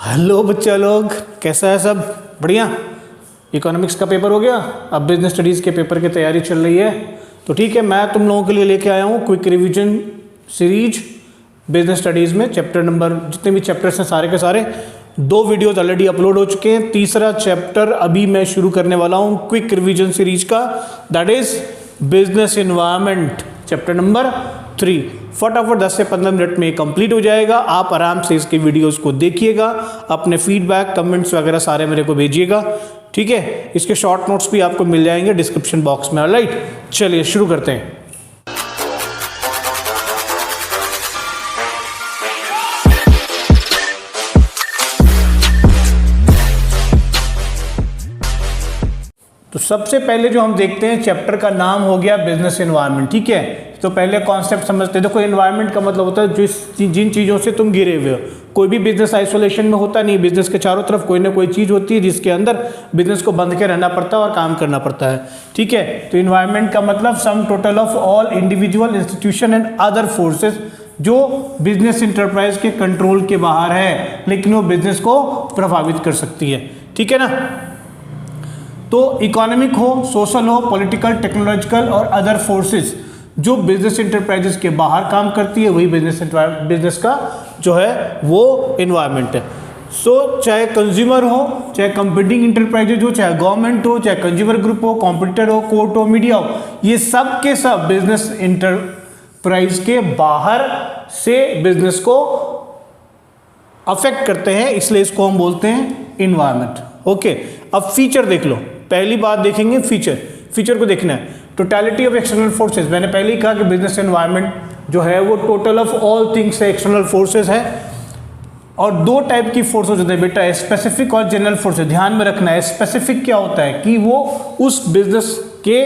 Hello बच्चा लोग, कैसा है सब? बढ़िया। इकोनॉमिक्स का पेपर हो गया, अब बिजनेस स्टडीज़ के पेपर की तैयारी चल रही है। तो ठीक है, मैं तुम लोगों के लिए लेके आया हूँ quick revision series business studies में। चैप्टर नंबर जितने भी चैप्टर्स हैं सारे के सारे 2 वीडियोज़ ऑलरेडी अपलोड हो चुके हैं। तीसरा चैप्टर अभी मैं शुरू करने वाला हूँ क्विक रिवीजन सीरीज का, that is business environment, chapter number 3। फटाफट 10 से 15 मिनट में कंप्लीट हो जाएगा। आप आराम से इसके वीडियोस को देखिएगा, अपने फीडबैक कमेंट्स वगैरह सारे मेरे को भेजिएगा, ठीक है। इसके शॉर्ट नोट्स भी आपको मिल जाएंगे डिस्क्रिप्शन बॉक्स में। ऑलराइट, चलिए शुरू करते हैं। तो सबसे पहले जो हम देखते हैं, चैप्टर का नाम हो गया बिजनेस एनवायरनमेंट, ठीक है। तो पहले कॉन्सेप्ट समझते हैं। देखो, एनवायरनमेंट का मतलब होता है जिन चीज़ों से तुम घिरे हुए हो। कोई भी बिजनेस आइसोलेशन में होता नहीं, बिजनेस के चारों तरफ कोई ना कोई चीज़ होती है जिसके अंदर बिजनेस को बंध के रहना पड़ता है और काम करना पड़ता है, ठीक है। तो एनवायरनमेंट का मतलब sum total of all individual, institution and other forces जो बिजनेस इंटरप्राइज के कंट्रोल के बाहर है, लेकिन वो बिजनेस को प्रभावित कर सकती है, ठीक है ना। तो इकोनॉमिक हो, सोशल हो, पॉलिटिकल, टेक्नोलॉजिकल और अदर फोर्सेस जो बिजनेस इंटरप्राइजेस के बाहर काम करती है, वही बिजनेस का जो है वो एनवायरनमेंट है। सो चाहे कंज्यूमर हो, चाहे कंपीटिंग इंटरप्राइजेज हो, चाहे गवर्नमेंट हो, चाहे कंज्यूमर ग्रुप हो, कॉम्पिटिटर हो, कोर्ट हो, मीडिया हो, ये सब के सब बिजनेस इंटरप्राइज के बाहर से बिजनेस को अफेक्ट करते हैं, इसलिए इसको हम बोलते हैं एनवायरनमेंट। ओके, अब फीचर देख लो। पहली बात देखेंगे फीचर को देखना है। टोटलिटी ऑफ एक्सटर्नल फोर्सेस, मैंने पहले ही कहा कि बिजनेस एनवायरनमेंट जो है वो टोटल ऑफ ऑल थिंग्स है, एक्सटर्नल फोर्सेस है। और 2 टाइप की फोर्सेस होते हैं बेटा, स्पेसिफिक और जनरल फोर्सेस। ध्यान में रखना है, स्पेसिफिक क्या होता है कि वो उस बिजनेस के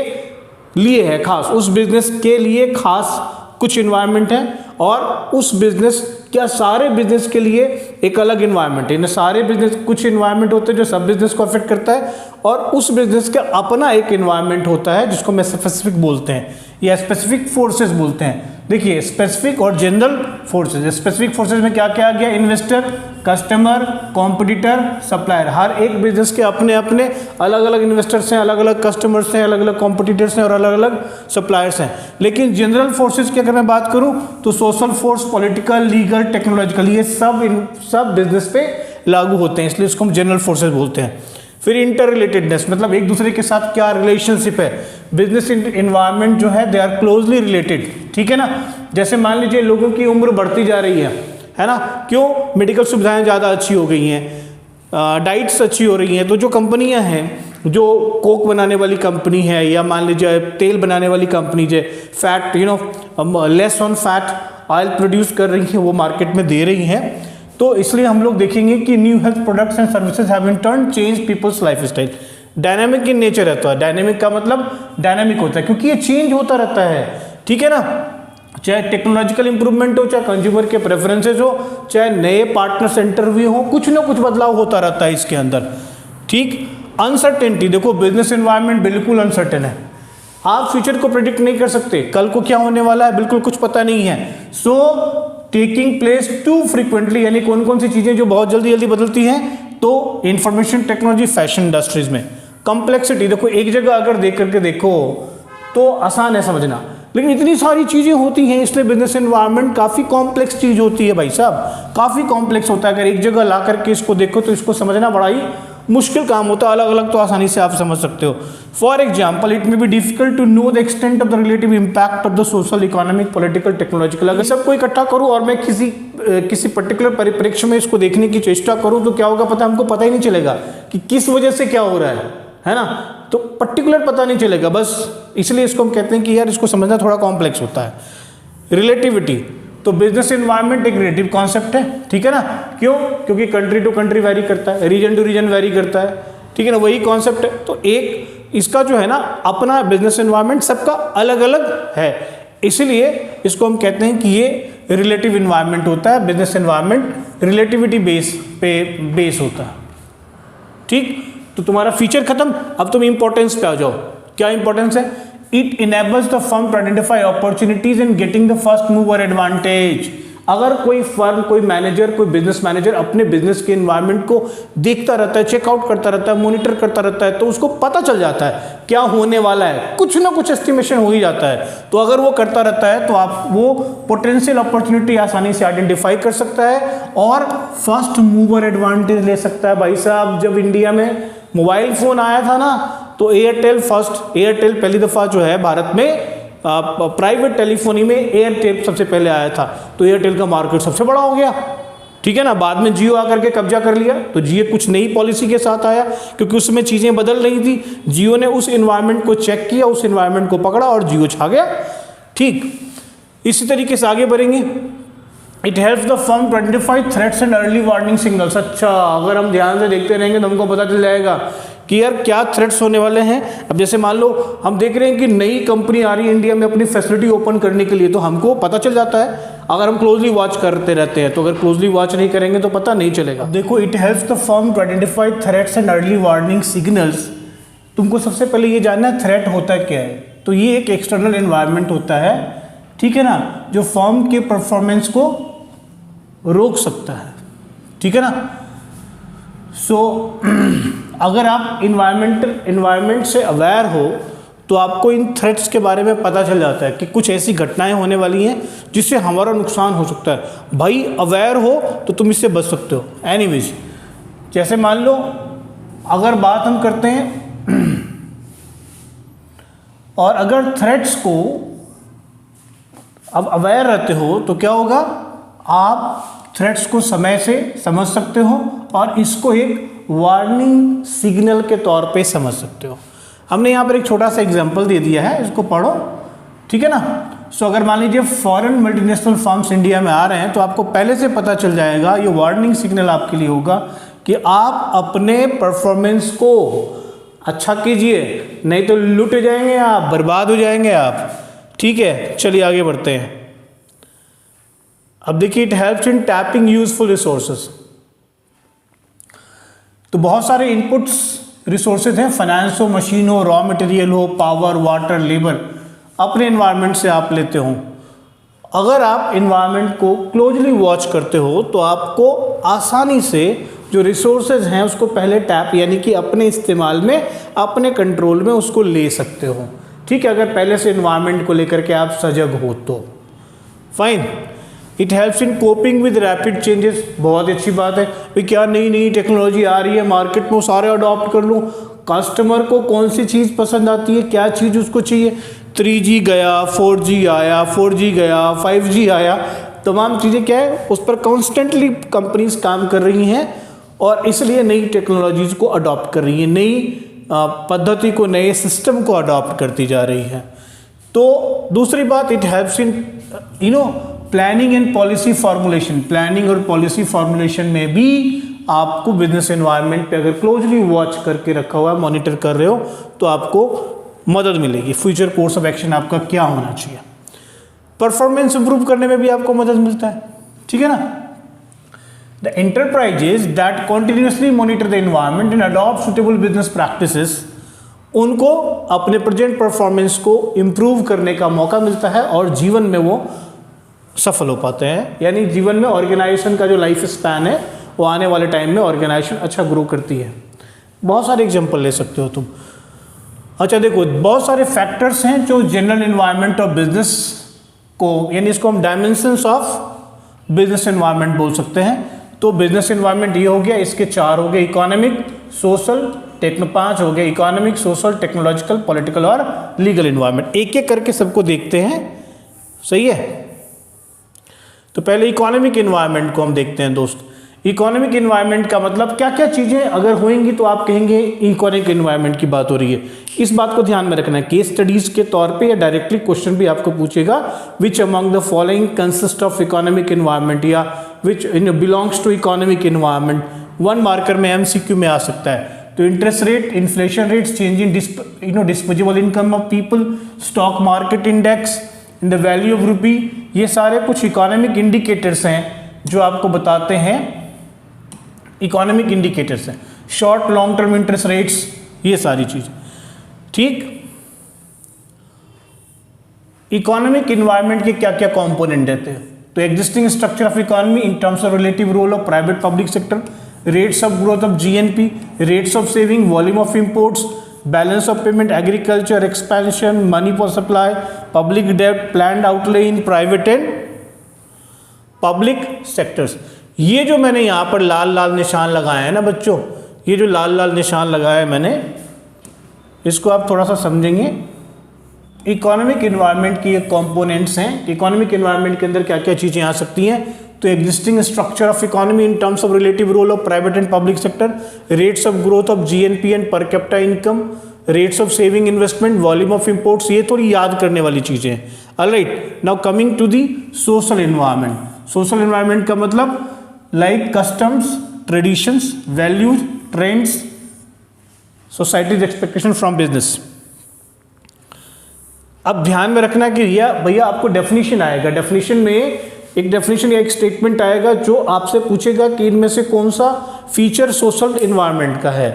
लिए है, खास उस बिजनेस के लिए खास कुछ इन्वायरमेंट है, और उस बिजनेस क्या सारे बिजनेस के लिए एक अलग इन्वायरमेंट है। सारे बिजनेस, कुछ इन्वायरमेंट होते हैं जो सब बिजनेस को अफेक्ट करता है, और उस बिजनेस का अपना एक इन्वायरमेंट होता है जिसको मैं स्पेसिफिक बोलते हैं या स्पेसिफिक फोर्सेस बोलते हैं। देखिए, स्पेसिफिक और जनरल फोर्सेस। स्पेसिफिक फोर्सेस में क्या क्या आ गया? Investor, customer, competitor, supplier. हर एक बिजनेस के अपने अपने अलग अलग इन्वेस्टर्स हैं, अलग अलग कस्टमर्स हैं, अलग अलग कॉम्पिटिटर्स हैं और अलग अलग सप्लायर्स हैं। लेकिन जनरल फोर्सेस की अगर मैं बात करूं तो social force, political, legal, technological, ये सब बिजनेस पे लागू होते हैं, इसलिए इसको हम जनरल फोर्सेस बोलते हैं। फिर इंटर रिलेटेडनेस, मतलब एक दूसरे के साथ क्या रिलेशनशिप है। बिजनेस एनवायरनमेंट जो है दे आर क्लोजली रिलेटेड, ठीक है ना। जैसे मान लीजिए लोगों की उम्र बढ़ती जा रही है ना, क्यों? मेडिकल सुविधाएं ज़्यादा अच्छी हो गई हैं, डाइट्स अच्छी हो रही हैं, तो जो कंपनियां हैं, जो कोक बनाने वाली कंपनी है या मान लीजिए तेल बनाने वाली कंपनी जो fat less on fat oil produce कर रही हैं, वो मार्केट में दे रही हैं। तो इसलिए हम लोग देखेंगे कि new health products and services have in turn change people's lifestyle. Dynamic in nature रहता है। डायनामिक का मतलब डायनामिक होता है क्योंकि ये चेंज होता रहता है, ठीक है ना। चाहे टेक्नोलॉजिकल इंप्रूवमेंट हो, चाहे कंज्यूमर के प्रेफरेंसेस हो, चाहे नए पार्टनर्स इंटरव्यू हो, कुछ ना कुछ बदलाव होता रहता है इसके अंदर, ठीक। अनसर्टेनिटी, देखो बिजनेस एनवायरनमेंट बिल्कुल अनसर्टेन है। आप फ्यूचर को प्रेडिक्ट नहीं कर सकते, कल को क्या होने वाला है बिल्कुल कुछ पता नहीं है। So taking place too frequently, यानी कौन कौन सी चीजें जो बहुत जल्दी जल्दी बदलती हैं, तो इंफॉर्मेशन टेक्नोलॉजी, फैशन इंडस्ट्रीज में। कॉम्प्लेक्सिटी, देखो एक जगह अगर देख करके देखो तो आसान है समझना, लेकिन इतनी सारी चीजें होती हैं, इसलिए बिजनेस एनवायरनमेंट काफी कॉम्प्लेक्स चीज होती है भाई साहब, काफी कॉम्प्लेक्स होता है। अगर एक जगह ला करके इसको देखो तो इसको समझना बड़ा ही मुश्किल काम होता है। अलग अलग तो आसानी से आप समझ सकते हो। For example, it may be difficult to know the extent of the relative impact of the social, economic, political, technological. अगर सबको इकट्ठा करूं और मैं किसी पर्टिकुलर परिप्रेक्ष्य में इसको देखने की चेष्टा करूं तो क्या होगा पता, हमको पता ही नहीं चलेगा कि किस वजह से क्या हो रहा है ना। तो पर्टिकुलर पता नहीं चलेगा, बस इसलिए इसको हम कहते हैं कि यार इसको समझना थोड़ा कॉम्प्लेक्स होता है। रिलेटिविटी, तो बिजनेस एनवायरनमेंट एक रिलेटिव कॉन्सेप्ट है, ठीक है ना। क्यों? क्योंकि कंट्री टू कंट्री वैरी करता है, रीजन टू रीजन वैरी करता है, ठीक है ना, वही कॉन्सेप्ट है। तो एक इसका जो है ना अपना बिजनेस एनवायरनमेंट सबका अलग अलग है, इसलिए इसको हम कहते हैं कि ये रिलेटिव एनवायरनमेंट होता है। बिजनेस एनवायरनमेंट रिलेटिविटी बेस होता है, ठीक। तो तुम्हारा फीचर खत्म, अब तुम इंपॉर्टेंस पे आ जाओ। क्या इंपॉर्टेंस है? It enables the firm to identify opportunities in getting the first mover advantage. अगर कोई फर्म, कोई मैनेजर, कोई बिजनेस मैनेजर अपने बिजनेस के एनवायरनमेंट को देखता रहता है, चेकआउट करता रहता है, मॉनिटर करता रहता है, तो उसको पता चल जाता है क्या होने वाला है, कुछ ना कुछ एस्टिमेशन हो ही जाता है। तो अगर वो करता रहता है तो आप वो पोटेंशियल अपॉर्चुनिटी आसानी से आइडेंटिफाई कर सकता है और फर्स्ट मूवर एडवांटेज ले सकता है। भाई साहब, जब इंडिया में मोबाइल फोन आया था ना, तो एयरटेल पहली दफा जो है भारत में प्राइवेट टेलीफोनी में एयरटेल सबसे पहले आया था, तो एयरटेल का मार्केट सबसे बड़ा हो गया, ठीक है ना। बाद में जियो आकर के कब्जा कर लिया, तो जियो कुछ नई पॉलिसी के साथ आया, क्योंकि उसमें चीज़ें बदल रही थी। जियो ने उस एनवायरनमेंट को चेक किया, उस एनवायरनमेंट को पकड़ा और जियो छा गया। ठीक इसी तरीके से आगे बढ़ेंगे। It helps the firm to identify threats and early warning signals. अच्छा, अगर हम ध्यान से देखते रहेंगे तो हमको पता चल जाएगा कि यार क्या थ्रेट्स होने वाले हैं। अब जैसे मान लो हम देख रहे हैं कि नई कंपनी आ रही है इंडिया में अपनी फैसिलिटी ओपन करने के लिए, तो हमको पता चल जाता है अगर हम क्लोजली वॉच करते रहते हैं। तो अगर क्लोजली वॉच नहीं करेंगे तो पता नहीं चलेगा। देखो, it helps the firm to identify threats and early warning signals. तुमको सबसे पहले ये जानना है थ्रेट होता क्या है। तो ये एक एक्सटर्नल एनवायरनमेंट होता है, ठीक है ना, जो फर्म के परफॉर्मेंस को रोक सकता है, ठीक है ना। सो अगर आप इन्वायरमेंट से अवेयर हो तो आपको इन थ्रेट्स के बारे में पता चल जाता है कि कुछ ऐसी घटनाएं होने वाली हैं जिससे हमारा नुकसान हो सकता है। भाई अवेयर हो तो तुम इससे बच सकते हो। एनीवेज, जैसे मान लो अगर बात हम करते हैं और अगर थ्रेट्स को अब अवेयर रहते हो तो क्या होगा, आप थ्रेट्स को समय से समझ सकते हो और इसको एक वार्निंग सिग्नल के तौर पे समझ सकते हो। हमने यहाँ पर एक छोटा सा एग्जांपल दे दिया है, इसको पढ़ो, ठीक है ना। सो अगर मान लीजिए फॉरेन मल्टीनेशनल फर्म्स इंडिया में आ रहे हैं तो आपको पहले से पता चल जाएगा, ये वार्निंग सिग्नल आपके लिए होगा कि आप अपने परफॉर्मेंस को अच्छा कीजिए, नहीं तो लुट जाएंगे आप, बर्बाद हो जाएंगे आप, ठीक है। चलिए आगे बढ़ते हैं। अब देखिए, it helps in tapping useful resources. तो बहुत सारे इनपुट्स रिसोर्सेज हैं, फाइनेंस हो, मशीन हो, रॉ मटेरियल हो, पावर, वाटर, लेबर, अपने एनवायरनमेंट से आप लेते हो। अगर आप एनवायरनमेंट को क्लोजली वॉच करते हो तो आपको आसानी से जो रिसोर्सेज हैं उसको पहले टैप यानी कि अपने इस्तेमाल में, अपने कंट्रोल में उसको ले सकते हो, ठीक है। अगर पहले से एनवायरनमेंट को लेकर के आप सजग हो तो fine. It helps in coping with rapid changes. बहुत अच्छी बात है भाई, क्या नई नई टेक्नोलॉजी आ रही है मार्केट में, सारे अडॉप्ट कर लूँ। कस्टमर को कौन सी चीज़ पसंद आती है, क्या चीज़ उसको चाहिए, 3G गया, 4G आया, 4G गया, 5G आया, तमाम चीज़ें क्या है उस पर कॉन्स्टेंटली कंपनीज काम कर रही हैं और इसलिए नई टेक्नोलॉजीज़ को अडॉप्ट कर रही हैं, नई पद्धति को, नए सिस्टम को अडॉप्ट करती जा रही है। तो दूसरी बात, it helps in planning and policy formulation. Planning और पॉलिसी फॉर्मुलेशन में भी आपको बिजनेस एनवायरनमेंट पे अगर क्लोजली वॉच करके रखा हुआ है, मॉनिटर कर रहे हो, तो आपको मदद मिलेगी। फ्यूचर कोर्स ऑफ एक्शन आपका क्या होना चाहिए, परफॉर्मेंस इंप्रूव करने में भी आपको मदद मिलता है, ठीक है ना। The enterprises that continuously monitor the environment and adopt suitable business practices, उनको अपने प्रेजेंट परफॉर्मेंस को इम्प्रूव करने का मौका मिलता है और जीवन में वो सफल हो पाते हैं। यानी जीवन में ऑर्गेनाइजेशन का जो लाइफ स्पैन है वो आने वाले टाइम में ऑर्गेनाइजेशन अच्छा ग्रो करती है। बहुत सारे एग्जांपल ले सकते हो तुम। अच्छा देखो, बहुत सारे फैक्टर्स हैं जो जनरल एनवायरनमेंट ऑफ बिजनेस को, यानी इसको हम डायमेंशंस ऑफ बिजनेस एनवायरनमेंट बोल सकते हैं। तो बिजनेस एनवायरनमेंट ये हो गया, इसके 4 हो गए, इकोनॉमिक, सोशल, 5 हो गए, इकोनॉमिक, सोशल, टेक्नोलॉजिकल, पॉलिटिकल और लीगल एनवायरनमेंट। एक एक करके सबको देखते हैं, सही है। तो पहले इकोनॉमिक एनवायरनमेंट को हम देखते हैं दोस्त। इकोनॉमिक एनवायरनमेंट का मतलब क्या क्या चीज़ें अगर होंगी तो आप कहेंगे इकोनॉमिक एनवायरनमेंट की बात हो रही है। इस बात को ध्यान में रखना है, केस स्टडीज के तौर पे या डायरेक्टली क्वेश्चन भी आपको पूछेगा, which among the following consist of economic environment या which belongs to economic environment. 1 marker में MCQ में आ सकता है। तो interest rate, inflation rates, change in disposable income of people, stock market index, in the value of rupee, ये सारे कुछ इकोनॉमिक इंडिकेटर्स हैं जो आपको बताते हैं, इकोनॉमिक इंडिकेटर्स हैं। Short long term interest rates, ये सारी चीज, ठीक। इकोनॉमिक इन्वायरमेंट के क्या क्या कंपोनेंट रहते हैं, तो existing structure of economy in terms of relative role of private public sector, rates of growth of GNP, rates of saving, volume of imports, balance of payment, agriculture expansion, money for supply, public डेब्ट, planned outlay in private and public sectors. ये जो मैंने यहाँ पर लाल लाल निशान लगाए हैं ना बच्चों, ये जो लाल लाल निशान लगाया है मैंने, इसको आप थोड़ा सा समझेंगे। इकोनॉमिक इन्वायरमेंट की ये कंपोनेंट्स हैं। इकोनॉमिक इन्वायरमेंट के अंदर क्या क्या चीज़ें आ सकती हैं, तो existing structure of economy in terms of relative role of private and public sector, rates of growth of GNP and per capita income, rates of saving investment, volume of imports, ये थोड़ी याद करने वाली चीज़ें हैं। Alright, now coming to the social environment. Social environment का मतलब like customs, traditions, values, trends, societies expectation from business. अब ध्यान में रखना कि भैया आपको डेफिनेशन आएगा, डेफिनेशन में एक डेफिनेशन या एक स्टेटमेंट आएगा जो आपसे पूछेगा कि इनमें से कौन सा फीचर सोशल इन्वायरमेंट का है।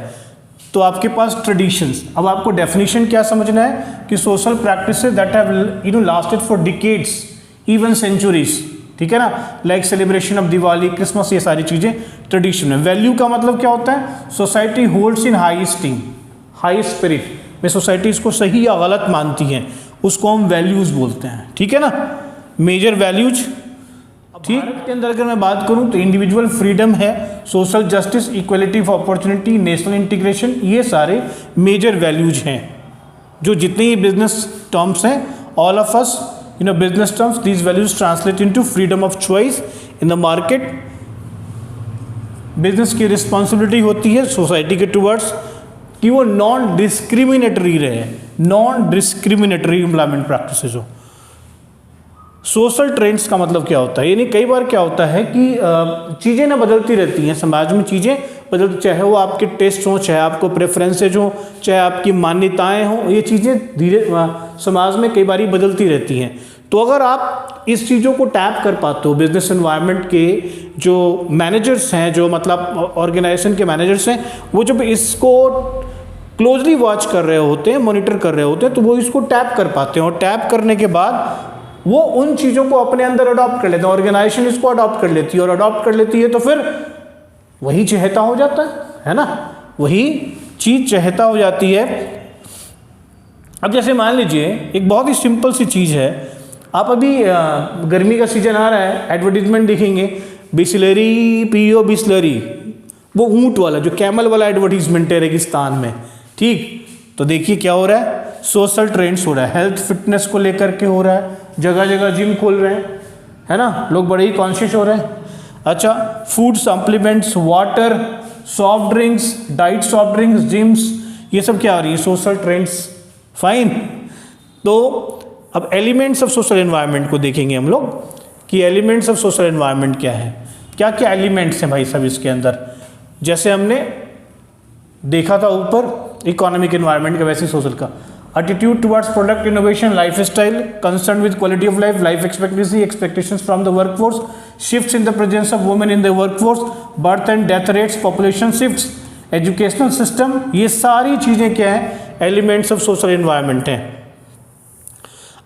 तो आपके पास ट्रेडिशंस, अब आपको डेफिनेशन क्या समझना है कि social practices that have lasted for decades even centuries, ठीक है ना, like celebration of Diwali, Christmas, ये सारी चीज़ें ट्रेडिशन है। वैल्यू का मतलब क्या होता है, सोसाइटी होल्ड्स इन हाई स्टीम, हाई स्पिरिट में सोसाइटी इसको सही या गलत मानती है, उसको हम वैल्यूज बोलते हैं, ठीक है ना, मेजर वैल्यूज। ठीक, भारत के अंदर अगर मैं बात करूं तो इंडिविजुअल फ्रीडम है, social justice, equality of opportunity, national integration, ये सारे मेजर वैल्यूज हैं। जो जितने ही बिजनेस टर्म्स हैं, all of us business terms, these values translate into freedom of choice in the market. Business की रिस्पॉन्सिबिलिटी होती है सोसाइटी के टुवर्ड्स कि वो नॉन डिस्क्रिमिनेटरी रहे, नॉन डिस्क्रिमिनेटरी एम्प्लॉयमेंट प्रैक्टिसेस हो। सोशल ट्रेंड्स का मतलब क्या होता है, यानी कई बार क्या होता है कि चीज़ें ना बदलती रहती हैं, समाज में चीज़ें बदलती, चाहे वो आपके टेस्ट हों, चाहे आपको प्रेफरेंसेज हों, चाहे आपकी मान्यताएं हों, ये चीज़ें धीरे समाज में कई बार बदलती रहती हैं। तो अगर आप इस चीज़ों को टैप कर पाते हो, बिजनेस एनवायरनमेंट के जो मैनेजर्स हैं, जो मतलब ऑर्गेनाइजेशन के मैनेजर्स हैं, वो जब इसको क्लोजली वॉच कर रहे होते हैं, मॉनिटर कर रहे होते हैं, तो वो इसको टैप कर पाते हैं, और टैप करने के बाद वो उन चीज़ों को अपने अंदर अडॉप्ट कर लेते हैं, ऑर्गेनाइजेशन इसको अडॉप्ट कर लेती है, और अडॉप्ट कर लेती है तो फिर वही चहेता हो जाता है ना, वही चीज़ चहेता हो जाती है। अब जैसे मान लीजिए एक बहुत ही सिंपल सी चीज़ है, आप अभी गर्मी का सीजन आ रहा है, एडवर्टीजमेंट देखेंगे, बिस्लरी पियो बिस्लरी, वो ऊँट वाला जो कैमल वाला एडवर्टीजमेंट है रेगिस्तान में, ठीक। तो देखिए क्या हो रहा है, सोशल ट्रेंड्स हो रहा है, हेल्थ फिटनेस को लेकर के हो रहा है, जगह जगह जिम खोल रहे हैं, है ना, लोग बड़े ही कॉन्शियस हो रहे हैं। अच्छा, food supplements, water, soft drinks, diet soft drinks, gyms, ये सब क्या आ रही है, सोशल ट्रेंड्स, फाइन। तो अब एलिमेंट्स ऑफ सोशल एनवायरनमेंट को देखेंगे हम लोग कि एलिमेंट्स ऑफ सोशल एनवायरनमेंट क्या है, क्या क्या एलिमेंट्स हैं भाई सब इसके अंदर। जैसे हमने देखा था ऊपर इकोनॉमिक एनवायरनमेंट का, वैसे सोशल का, attitude towards product innovation, life style, concern with quality of life, life expectancy, expectations from the workforce, shifts in the presence of women in the workforce, birth and death rates, population shifts, educational system, ये सारी चीज़ें क्या हैं, elements of social environment हैं।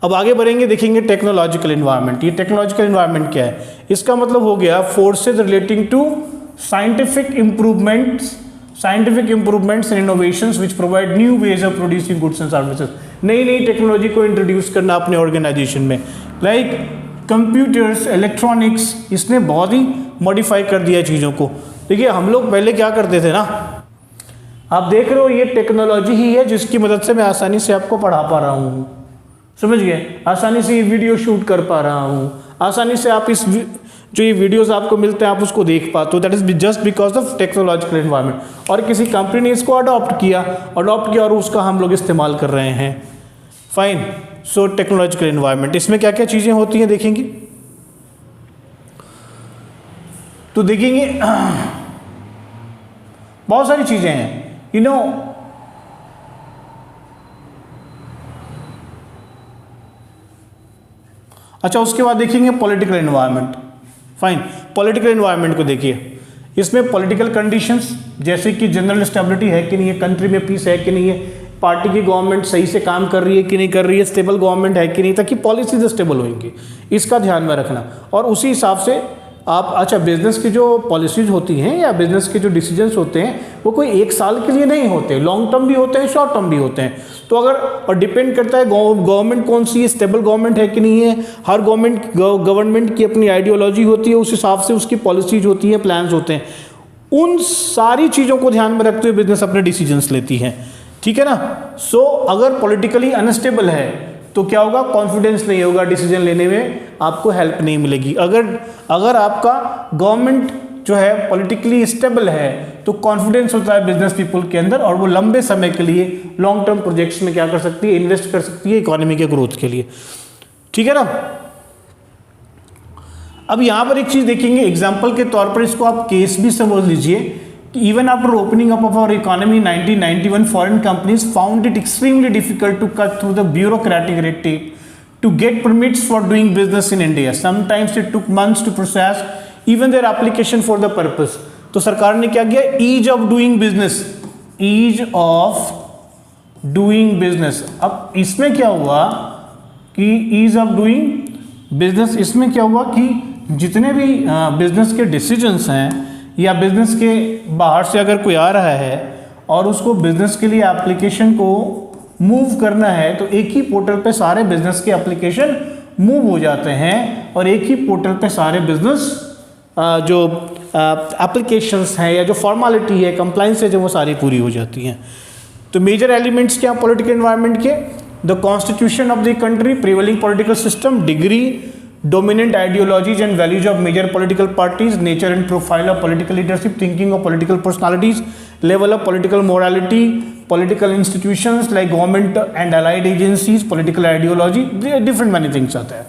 अब आगे बढ़ेंगे, देखेंगे टेक्नोलॉजिकल एनवायरनमेंट। ये टेक्नोलॉजिकल एनवायरनमेंट क्या है, इसका मतलब हो गया forces relating to scientific improvements and innovations which provide new ways of producing goods and services। नई नई टेक्नोलॉजी को इंट्रोड्यूस करना अपने ऑर्गेनाइजेशन में, लाइक कंप्यूटर्स, इलेक्ट्रॉनिक्स, इसने बहुत ही मॉडिफाई कर दिया चीज़ों को। देखिए हम लोग पहले क्या करते थे ना, आप देख रहे हो ये टेक्नोलॉजी ही है जिसकी मदद से मैं आसानी से आपको पढ़ा पा रहा हूँ, समझ गए, आसानी से ये वीडियो शूट कर पा रहा हूँ, आसानी से आप इस जो ये वीडियोस आपको मिलते हैं आप उसको देख पाते हो, that is just because of technological environment. और किसी कंपनी ने इसको अडॉप्ट किया और उसका हम लोग इस्तेमाल कर रहे हैं, फाइन। सो टेक्नोलॉजिकल एनवायरनमेंट, इसमें क्या क्या चीज़ें होती हैं देखेंगे, तो देखेंगे बहुत सारी चीज़ें हैं, यू नो। अच्छा, उसके बाद देखेंगे political environment, fine. Political environment को देखिए, इसमें पॉलिटिकल कंडीशंस, जैसे कि जनरल स्टेबिलिटी है कि नहीं है, कंट्री में पीस है कि नहीं है, पार्टी की गवर्नमेंट सही से काम कर रही है कि नहीं कर रही है, स्टेबल गवर्नमेंट है कि नहीं, ताकि पॉलिसीज स्टेबल होंगी, इसका ध्यान में रखना। और उसी हिसाब से आप, अच्छा, बिजनेस की जो पॉलिसीज होती हैं या बिजनेस के जो डिसीजंस होते हैं वो कोई एक साल के लिए नहीं होते, लॉन्ग टर्म भी होते हैं, शॉर्ट टर्म भी होते हैं। तो अगर, और डिपेंड करता है गवर्नमेंट कौन सी है, स्टेबल गवर्नमेंट है कि नहीं है। हर गवर्नमेंट की अपनी आइडियोलॉजी होती है, उस हिसाब से उसकी पॉलिसीज होती हैं, प्लान्स होते हैं। उन सारी चीज़ों को ध्यान में रखते हुए बिजनेस अपने डिसीजंस लेती है, ठीक है ना। सो अगर पॉलिटिकली अनस्टेबल है तो क्या होगा, कॉन्फिडेंस नहीं होगा, डिसीजन लेने में आपको हेल्प नहीं मिलेगी। अगर आपका गवर्नमेंट जो है पॉलिटिकली स्टेबल है तो कॉन्फिडेंस होता है बिजनेस पीपल के अंदर, और वो लंबे समय के लिए लॉन्ग टर्म प्रोजेक्ट्स में क्या कर सकती है, इन्वेस्ट कर सकती है इकोनॉमी के ग्रोथ के लिए, ठीक है ना। अब यहाँ पर एक चीज़ देखेंगे, एग्जाम्पल के तौर पर इसको आप केस भी समझ लीजिए कि even after opening up of our economy 1991 foreign companies found it extremely difficult to cut through the bureaucratic red tape to get permits for doing business in India. Sometimes it took months to process even their application for the purpose. तो सरकार ने क्या किया, ease of doing business, ease of doing business। अब इसमें क्या हुआ कि ease of doing business, इसमें क्या हुआ कि जितने भी बिजनेस के डिसीजंस हैं या बिजनेस के बाहर से अगर कोई आ रहा है और उसको बिजनेस के लिए एप्लीकेशन को मूव करना है तो एक ही पोर्टल पे सारे बिजनेस के एप्लीकेशन मूव हो जाते हैं और एक ही पोर्टल पे सारे बिजनेस जो एप्लीकेशंस हैं या जो फॉर्मेलिटी है, कंप्लाइंस है, जो वो सारी पूरी हो जाती हैं। तो मेजर एलिमेंट्स क्या पॉलिटिकल एनवायरनमेंट के, the constitution of the country, prevailing political system, degree, dominant ideologies and values of major political parties, nature and profile of political leadership, thinking of political personalities, level of political morality, political institutions like government and allied agencies, political ideology, different many things आते हैं।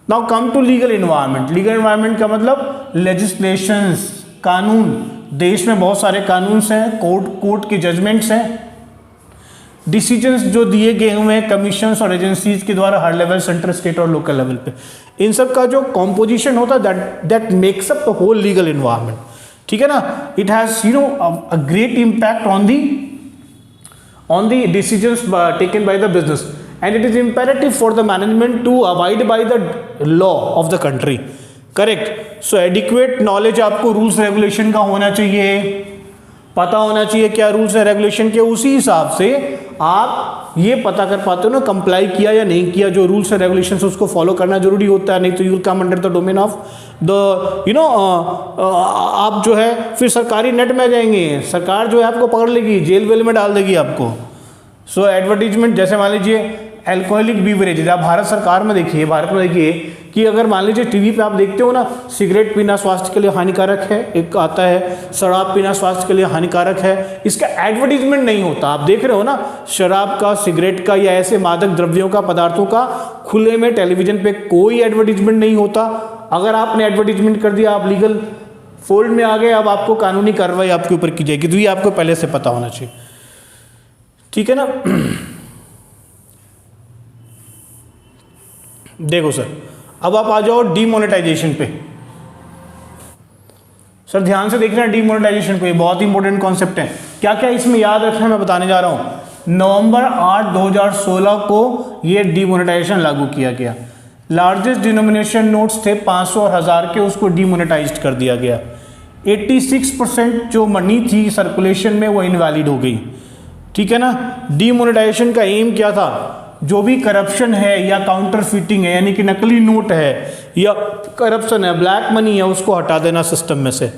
Now come to legal environment। legal environment का मतलब legislations, कानून, देश में बहुत सारे कानून हैं, कोर्ट के जजमेंट्स हैं, डिसीजंस जो दिए गए हुए हैं कमीशंस और एजेंसीज के द्वारा हर लेवल, सेंट्रल, स्टेट और लोकल लेवल पे, इन सब का जो कॉम्पोजिशन होता है that makes up the whole legal environment, ठीक है ना। It has a great impact on the decisions taken by the business and it is imperative for the management to avoid by the law of the country, correct. So adequate knowledge आपको rules regulation का होना चाहिए, पता होना चाहिए क्या rules है regulation के, उसी हिसाब से आप ये पता कर पाते हो ना कंप्लाई किया या नहीं किया, जो रूल्स एंड रेगुलेशंस उसको फॉलो करना जरूरी होता है, नहीं तो you will come under the domain of the आप जो है फिर सरकारी नेट में जाएंगे, सरकार जो है आपको पकड़ लेगी, जेल वेल में डाल देगी आपको। सो एडवर्टीजमेंट, जैसे मान लीजिए एल्कोहलिक बीवरेजेज, आप भारत सरकार में देखिए, भारत में देखिए कि अगर मान लीजिए टीवी पे आप देखते हो ना, सिगरेट पीना स्वास्थ्य के लिए हानिकारक है, एक आता है शराब पीना स्वास्थ्य के लिए हानिकारक है, इसका एडवर्टीजमेंट नहीं होता। आप देख रहे हो ना, शराब का, सिगरेट का या ऐसे मादक द्रव्यों का, पदार्थों का खुले में टेलीविजन पे कोई एडवर्टीजमेंट नहीं होता। अगर आपने एडवर्टीजमेंट कर दिया, आप लीगल फोल्ड में आ गए, अब आपको कानूनी कार्रवाई आपके ऊपर की जाएगी, तो ये आपको पहले से पता होना चाहिए, ठीक है ना। देखो सर, अब आप आ जाओ डीमोनेटाइजेशन पे। सर ध्यान से देखना डीमोनेटाइजेशन को, ये बहुत इंपॉर्टेंट कॉन्सेप्ट है। क्या क्या इसमें याद रखना मैं बताने जा रहा हूं। नवंबर 8, 2016 को ये डीमोनेटाइजेशन लागू किया गया। लार्जेस्ट डिनोमिनेशन नोट्स थे 500 और 1000 के, उसको डीमोनेटाइज कर दिया गया। 86% जो मनी थी सर्कुलेशन में वो इनवैलिड हो गई, ठीक है ना। डीमोनेटाइजेशन का एम क्या था, जो भी करप्शन है या काउंटरफीटिंग है यानी कि नकली नोट है या करप्शन है, ब्लैक मनी है, उसको हटा देना सिस्टम में से,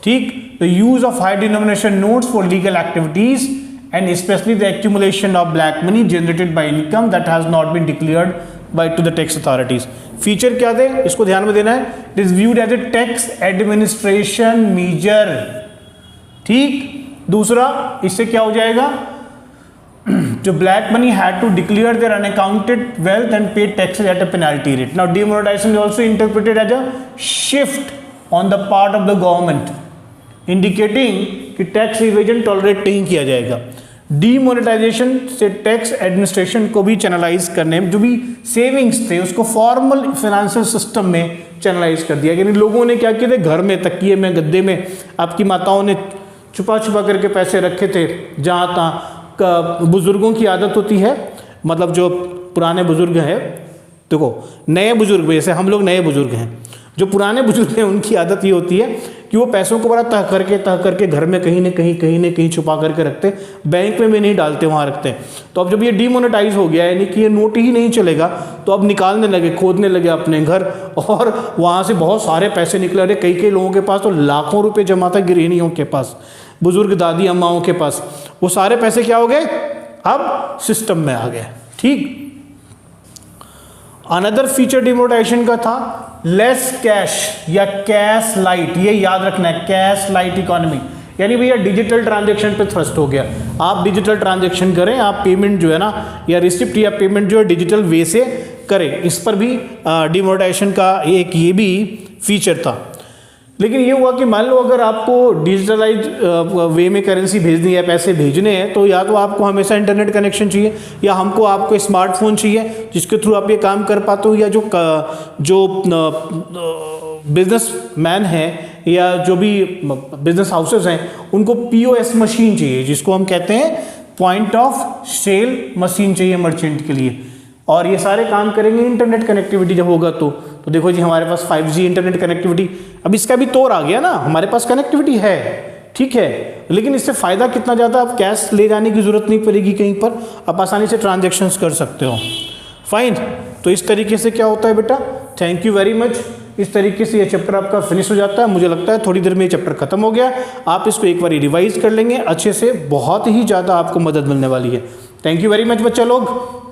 ठीक। The use of high denomination notes for legal activities and especially the accumulation of black money generated by income that has not been declared by to the tax authorities. Feature क्या थे, इसको ध्यान में देना है। It is viewed as a tax administration measure, ठीक। दूसरा, इससे क्या हो जाएगा, जो black money had to declare their unaccounted wealth and pay taxes at a penalty rate. Now demonetization is also interpreted as a shift on the part of the government, indicating कि tax evasion tolerate नहीं किया जाएगा। Demonetisation से tax administration को भी channelise करने में, जो भी सेविंग्स थे उसको फॉर्मल फाइनेंशियल सिस्टम में चैनलाइज कर दिया। यानी लोगों ने क्या किया थे, घर में तकिए में, गद्दे में आपकी माताओं ने छुपा छुपा करके पैसे रखे थे जहाँ तहाँ, बुज़ुर्गों की आदत होती है, मतलब जो पुराने बुज़ुर्ग हैं, देखो नए बुज़ुर्ग, जैसे हम लोग नए बुज़ुर्ग हैं, जो पुराने बुजुर्ग हैं उनकी आदत ये होती है कि वो पैसों को बड़ा तह करके घर में कहीं न कहीं छुपा करके रखते, बैंक में भी नहीं डालते, वहाँ रखते हैं। तो अब जब ये डीमोनेटाइज हो गया, यानी कि ये नोट ही नहीं चलेगा, तो अब निकालने लगे, खोदने लगे अपने घर, और वहाँ से बहुत सारे पैसे निकले। अरे कई लोगों के पास तो लाखों रुपये जमा था, गृहिणियों के पास, बुजुर्ग दादी अम्माओं के पास, वो सारे पैसे क्या हो गए, अब सिस्टम में आ गए। ठीक। अनदर फीचर डिमोनेटाइजेशन का था लेस कैश या कैश लाइट, ये याद रखना है, कैश लाइट इकोनॉमी, यानी भैया डिजिटल ट्रांजैक्शन पे थ्रस्ट हो गया। आप डिजिटल ट्रांजैक्शन करें, आप पेमेंट जो है ना, या रिसिप्ट या पेमेंट जो है डिजिटल वे से करें, इस पर भी डिमोनेटाइजेशन का एक ये भी फीचर था। लेकिन ये हुआ कि मान लो अगर आपको डिजिटलाइज वे में करेंसी भेजनी है, पैसे भेजने हैं, तो या तो आपको हमेशा इंटरनेट कनेक्शन चाहिए, या आपको स्मार्टफोन चाहिए जिसके थ्रू आप ये काम कर पाते हो, या जो बिजनेस मैन है या जो भी बिजनेस हाउसेस हैं उनको POS मशीन चाहिए, जिसको हम कहते हैं पॉइंट ऑफ सेल मशीन चाहिए मर्चेंट के लिए। और ये सारे काम करेंगे इंटरनेट कनेक्टिविटी जब होगा तो देखो जी हमारे पास 5G इंटरनेट कनेक्टिविटी, अब इसका भी तौर आ गया ना, हमारे पास कनेक्टिविटी है, ठीक है, लेकिन इससे फ़ायदा कितना ज़्यादा, अब कैश ले जाने की ज़रूरत नहीं पड़ेगी कहीं पर, आप आसानी से ट्रांजेक्शन्स कर सकते हो। फाइन। तो इस तरीके से क्या होता है बेटा, थैंक यू वेरी मच। इस तरीके से ये चैप्टर आपका फिनिश हो जाता है। मुझे लगता है थोड़ी देर में ये चैप्टर खत्म हो गया। आप इसको एक बार रिवाइज कर लेंगे अच्छे से, बहुत ही ज़्यादा आपको मदद मिलने वाली है। थैंक यू वेरी मच बच्चा लोग।